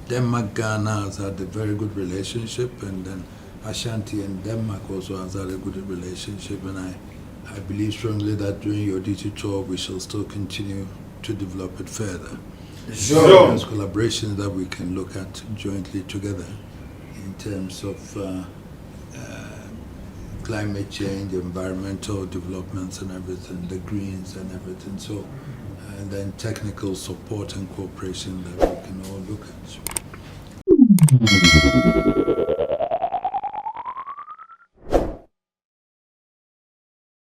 Denmark, Ghana has had a very good relationship, and then Ashanti and Denmark also has had a good relationship, and I believe strongly that during your DT tour we shall still continue to develop it further. Sure. There's collaborations that we can look at jointly together in terms of climate change, environmental developments and everything, the greens and everything. So, and then technical support and cooperation that we can all look at.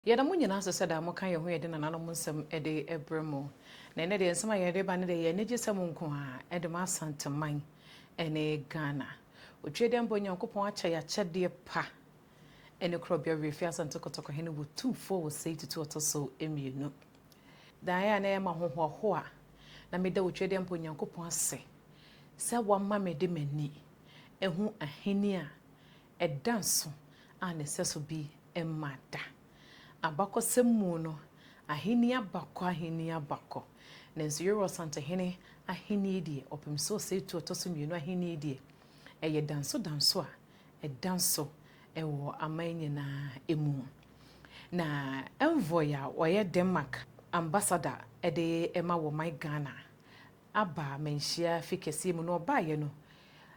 Yada mu nyina so sada mo kan ye ho ye de nananom nsem e de ebremo na ene de nsem aye de ba ne de ye ne gisem nko ha e de ma Asanteman ene Ghana otwe de mbo nyankopon acha ya chede pa ene krobia refi Asante kotoko hene wo 24 wo say to otoso emienu dan ya na e ma hoho a na me de otwe de mbo nyankopon ase se wa ma me de mani ehu aheni a e danso a ne seso bi emada abako semu no aheni abako nenso yero sante hene aheni die opem so say to otoso mienu aheni die eye danso a e danso e wo amanye na emu na envoy a oye Denmark ambassador e de ema wo my Ghana aba menhia fikesi mu no obaye no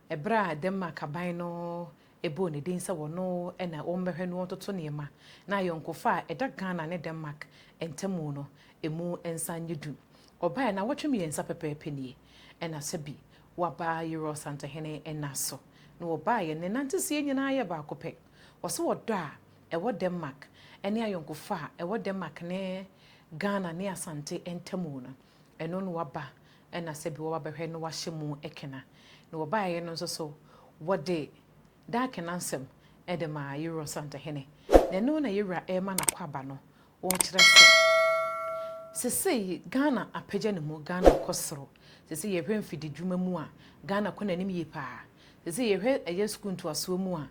ebra Denmark aban no ebo ne din se wono na wombehwe no toto nema na yonkofa eda Ghana ne Denmark entemu no emu ensanyedu obaye na wotwe miensa pepepe nie na sebi waba Euro Santa hene enaso no obaye ne nantese nyina ye ba kope wose wodo a ewo Denmark ene ayonkofa ewo Denmark ne Ghana ne Asante entemu no eno no waba na sebi wabehwe no wahyemu ekena no obaye no so wode da kenansem edema Euro Santa hene nenu na yewra ema na kwaba no wo kire se Ghana apagya ne mu Ghana kosoro se yehwe mfidi dwuma mu a Ghana kona nim ye pa se yehwe eye school to aso mu a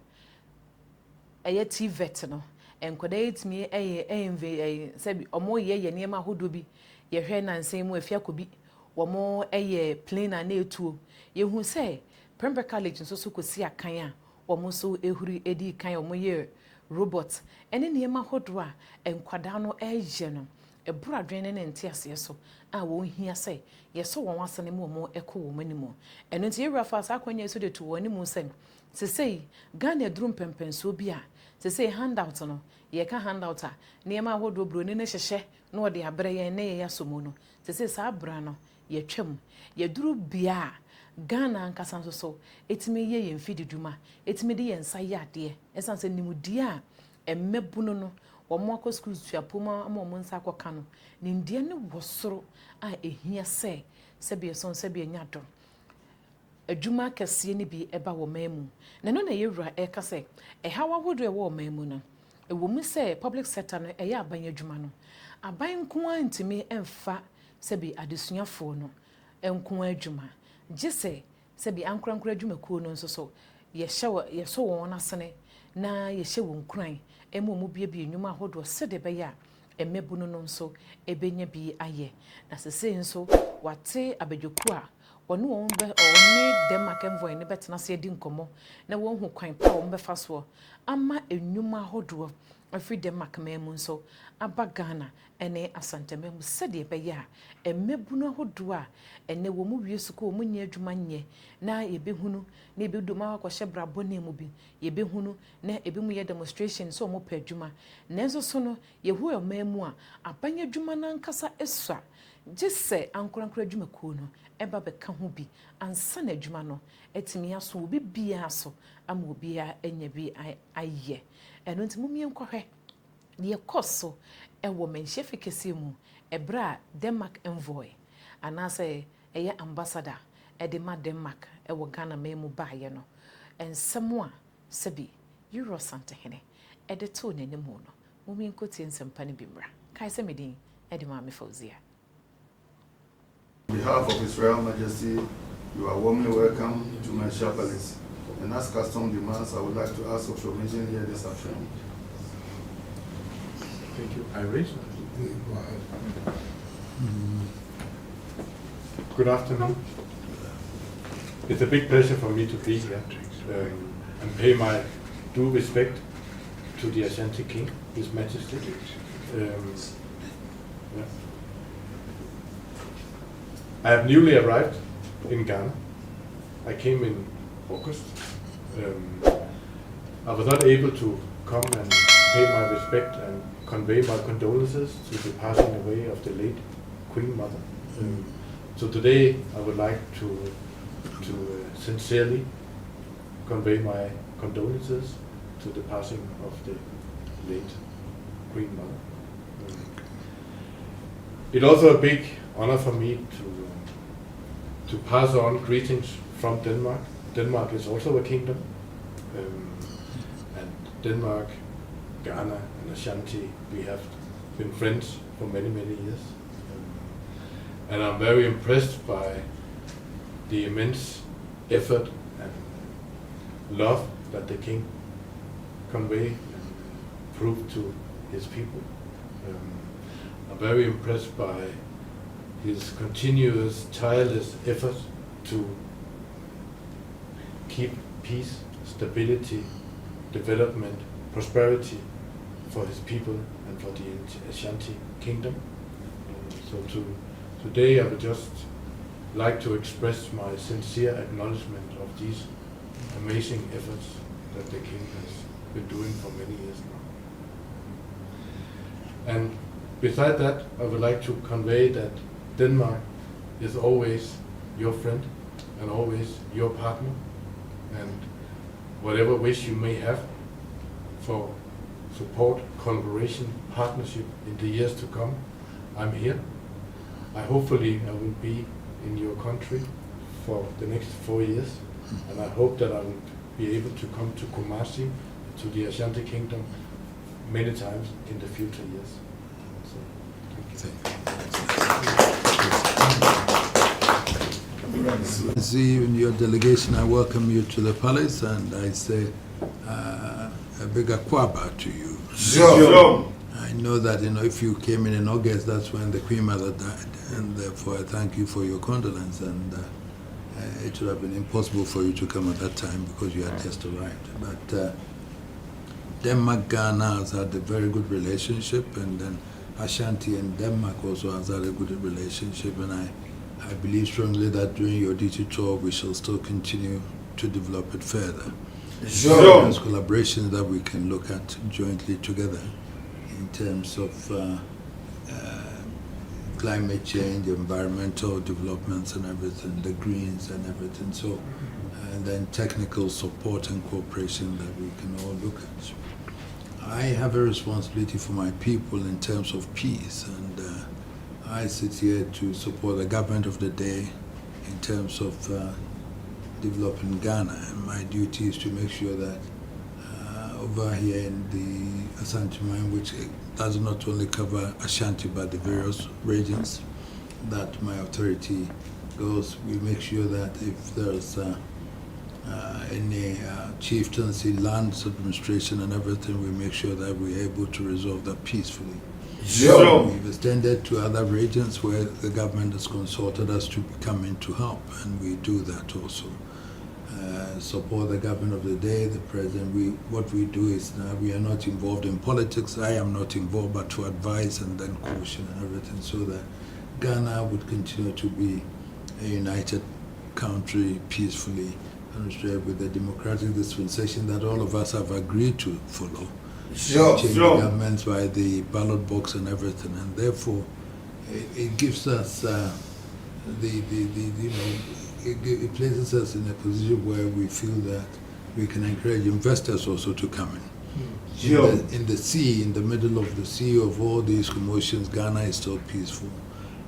eye TVET no enkoda yetimi eye se omo ye ne ma hodo bi yehwe nansen mu afia kobi womo eye plane na etuo yehu se Prempeh College nso kosi akan a womo so ehuri edi kan womo ye robot ene ne ma hodo a enkwada no eye no ebura dwen ne ntiase so a wo hia se yeso won asane mu mo eko wo manimo eno nti yewra fa sa kwanya so de to woni mu sen se Ghana drum pempenso bi a se handout no ye ka handout a ne ma hodo bro ne hyehye no de abre ye ne ye asomo no se sa abra no ye twam ye duru bia Ghana ankasa nso so etime ye mfidi dwuma etime de ye nsa ye ade esanse nimudi a emmebuno no womo akọ school tuapoma ama nsa akọka no ne ndie ne wosoro a ehia se bia son se bia nyado adwuma kase ne bi eba wo mamu na no na yewura eka se hawa wodo e wo mamu no e wo mu se public sector no ye aban adwuma no aban nko antimi emfa se bi adesuafo no enko adwuma gise se bi ankorankora adwuma kuo no nso so ye so won asene na ye hye won kran emu mu bie nnwuma hodo se de be ya emebunu no nso ebenya bi aye na sese nso wate abedwoku a wonu won be oni Denmark envoy ne betena se di nkomo na won hu kwan pa won be faso ama nnwuma hodo afri Denmark memu nso aba Ghana ene Asanteman mu se de be ya emebunu hodo a ene wo mu wie suko mu nya adwuma nye na yebehunu na ebedoma akọhye brabo na mu bi yebehunu na ebi mu ye demonstration so mo pa adwuma nenso so no yehu emamu a abanya adwuma na nkasa esua gise ankorankora adwuma kuo no eba beka ho bi ansa na adwuma no etimi aso obi bia so ama obi a enya bi aye eno ntimi miem kwahwe ne koso ewo menhye fikesi mu ebra Denmark envoy anase eye ambassador edema Denmark ewo Ghana memu baaye no ensemo a sebi Euro Santa hene edeto nanemu no mumien koti ensempa ne bimra kai se medin edema me Fauzia. On behalf of His Royal Majesty, you are warmly welcome to my Palace. And as custom demands, I would like to ask of your mention here this afternoon. Thank you. Irish? Good afternoon. It's a big pleasure for me to be here and pay my due respect to the Ashanti King, His Majesty. Yeah. I have newly arrived in Ghana. I came in August. I was not able to come and pay my respect and convey my condolences to the passing away of the late Queen Mother. So today I would like to sincerely convey my condolences to the passing of the late Queen Mother. It's also a big honor for me to pass on greetings from Denmark. Denmark is also a kingdom, and Denmark, Ghana, and Ashanti, we have been friends for many, many years. And I'm very impressed by the immense effort and love that the King convey and prove to his people. I'm very impressed by his continuous, tireless effort to keep peace, stability, development, prosperity for his people and for the Ashanti Kingdom. So today I would just like to express my sincere acknowledgement of these amazing efforts that the King has been doing for many years now. And beside that, I would like to convey that Denmark is always your friend and always your partner, and whatever wish you may have for support, collaboration, partnership in the years to come, I'm here. I hopefully I will be in your country for the next 4 years, and I hope that I will be able to come to Kumasi, to the Ashanti Kingdom, many times in the future years. So, thank you. See you in your delegation. I welcome you to the palace, and I say a big akwaba to you. Sure. I know that if you came in August, that's when the Queen Mother died, and therefore I thank you for your condolence. And it would have been impossible for you to come at that time because you had just arrived. But Denmark, Ghana has had a very good relationship, and then Ashanti and Denmark also has had a good relationship, and I believe strongly that during your DT tour we shall still continue to develop it further. Sure. There's collaborations that we can look at jointly together in terms of climate change, environmental developments and everything, the greens and everything. So, and then technical support and cooperation that we can all look at. I have a responsibility for my people in terms of peace, and I sit here to support the government of the day in terms of developing Ghana, and my duty is to make sure that over here in the Asanteman, which does not only cover Ashanti but the various regions that my authority goes, we make sure that if there's any chieftaincy, lands administration and everything, we make sure that we're able to resolve that peacefully. Sure. We've extended to other regions where the government has consulted us to come in to help, and we do that also. Support the government of the day, the president. What we do is we are not involved in politics. I am not involved, but to advise and then caution and everything, so that Ghana would continue to be a united country, peacefully, and with the democratic dispensation that all of us have agreed to follow. Sure. Change governments by the ballot box and everything, and therefore it gives us it places us in a position where we feel that we can encourage investors also to come in. Sure. In the sea, in the middle of the sea of all these commotions, Ghana is still peaceful,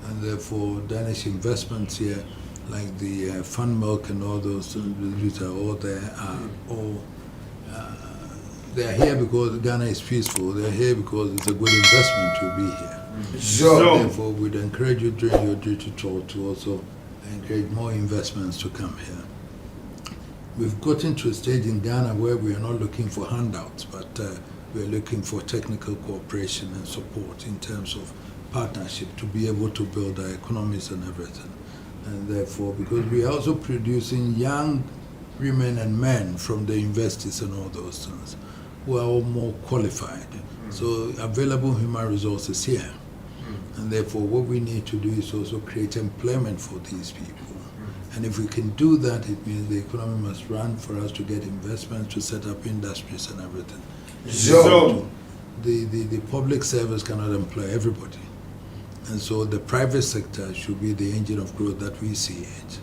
and therefore Danish investments here, like the Fun Milk and all those, which are all there, they are here because Ghana is peaceful. They are here because it's a good investment to be here. Sure. Therefore, we'd encourage you during your duty tour to also encourage more investments to come here. We've gotten to a stage in Ghana where we are not looking for handouts, but we're looking for technical cooperation and support in terms of partnership to be able to build our economies and everything. And therefore, because we are also producing young women and men from the universities and all those things who are all more qualified. So available human resources here. And therefore, what we need to do is also create employment for these people. And if we can do that, it means the economy must run for us to get investments, to set up industries and everything. Sure. The public service cannot employ everybody. And so the private sector should be the engine of growth that we see it.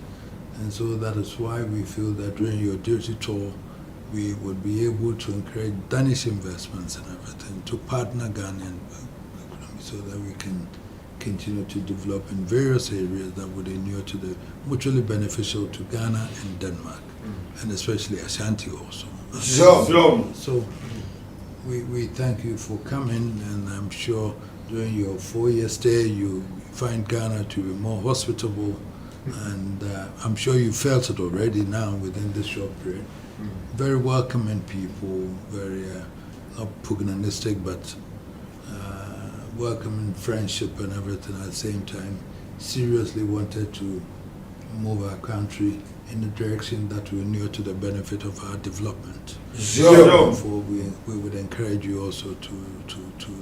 And so that is why we feel that during your duty tour, we would be able to encourage Danish investments and everything to partner Ghanaian economy so that we can continue to develop in various areas that would inure to the mutually beneficial to Ghana and Denmark, and especially Ashanti also. Sure. So we thank you for coming, and I'm sure during your 4-year stay you find Ghana to be more hospitable, and I'm sure you felt it already now within this short period. Very welcoming people, very not pugnacistic, but welcoming friendship and everything at the same time. Seriously wanted to move our country in a direction that will inure to the benefit of our development. Sure. Therefore, we would encourage you also to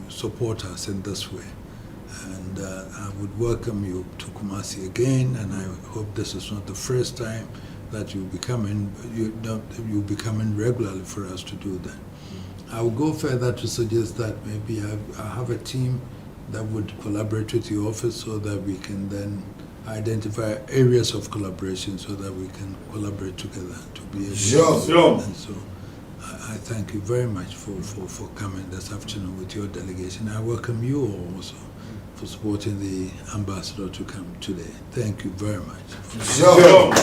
support us in this way. And I would welcome you to Kumasi again, and I hope this is not the first time that you'll be coming. You'll be coming regularly for us to do that. I will go further to suggest that maybe I have a team that would collaborate with your office so that we can then identify areas of collaboration so that we can collaborate together to be able Sure. And so I thank you very much for coming this afternoon with your delegation. I welcome you all also for supporting the ambassador to come today. Thank you very much. Sure.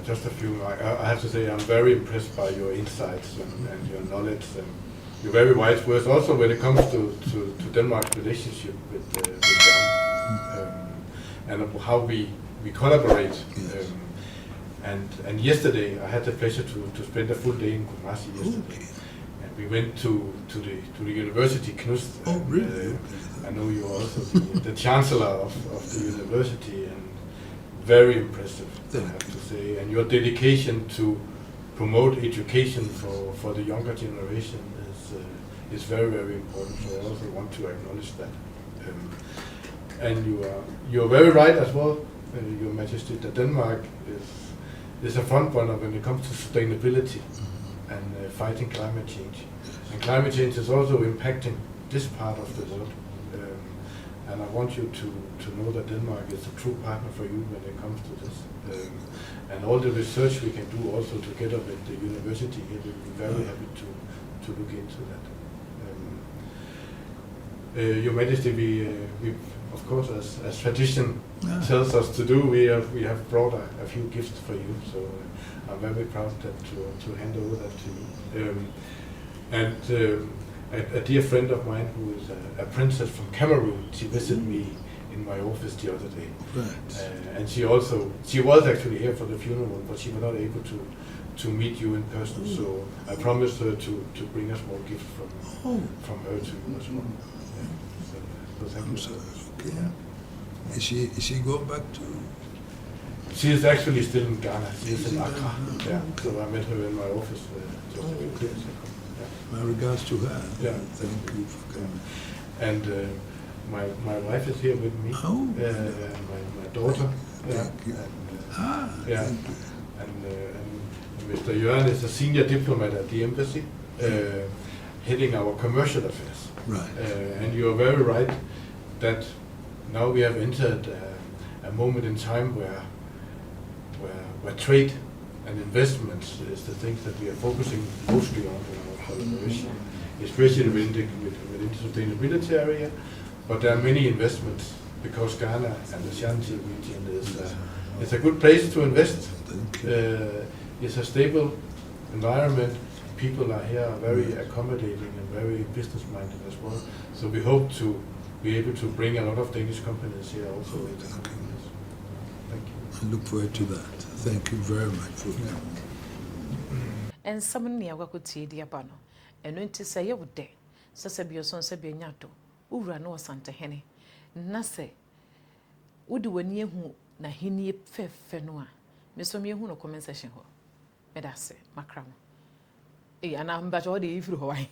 Just a few. I have to say I'm very impressed by your insights and your knowledge and your very wise words. Also, when it comes to Denmark's relationship with Ghana and how we collaborate. Yes. And yesterday I had the pleasure to spend a full day in Kumasi yesterday. Okay. And we went to the university, Knust. Oh, really? I know you're also the chancellor of the university, and very impressive, I have to say. And your dedication to promote education for the younger generation is very, very important. So I also want to acknowledge that. And you're very right as well, Your Majesty, that Denmark is a front runner when it comes to sustainability and fighting climate change. And climate change is also impacting this part of the world. And I want you to know that Denmark is a true partner for you when it comes to this. And all the research we can do also together with the university here, we'll be very happy to look into that. Your Majesty, we of course, as tradition tells us to do, we have brought a few gifts for you. So I'm very proud to hand over that to you. A dear friend of mine who is a princess from Cameroon, she visited me in my office the other day. Right. And she was actually here for the funeral, but she was not able to meet you in person. So I promised her to bring us more gifts from her to you as well. Yeah. So thank you. Okay. Yeah. Is she going back to? She is actually still in Ghana. She is in Accra. Yeah. So I met her in my office just a few days ago. My regards to her. Yeah. Thank you for coming. And my wife is here with me. Oh. My daughter. Thank you. Yeah. Thank you. And Mr. Jørgen is a senior diplomat at the embassy, heading our commercial affairs. Right. And you are very right that now we have entered a moment in time where trade and investments is the things that we are focusing mostly on in our collaboration, especially within the sustainability area. But there are many investments because Ghana and the Ashanti region is a good place to invest. It's a stable environment. People are here are very accommodating and very business-minded as well. So we hope to be able to bring a lot of Danish companies here also into the companies. Thank you. I look forward to that. Thank you very much for coming. And someone near Wakuti Diabano, and when to say you would day, Sasabio son Sabinato, owura no Asantehene na se wode wani ehu na henie fefe no a me so me ehu no comment section ho me da se makram ana mba jo de ifiri ho wan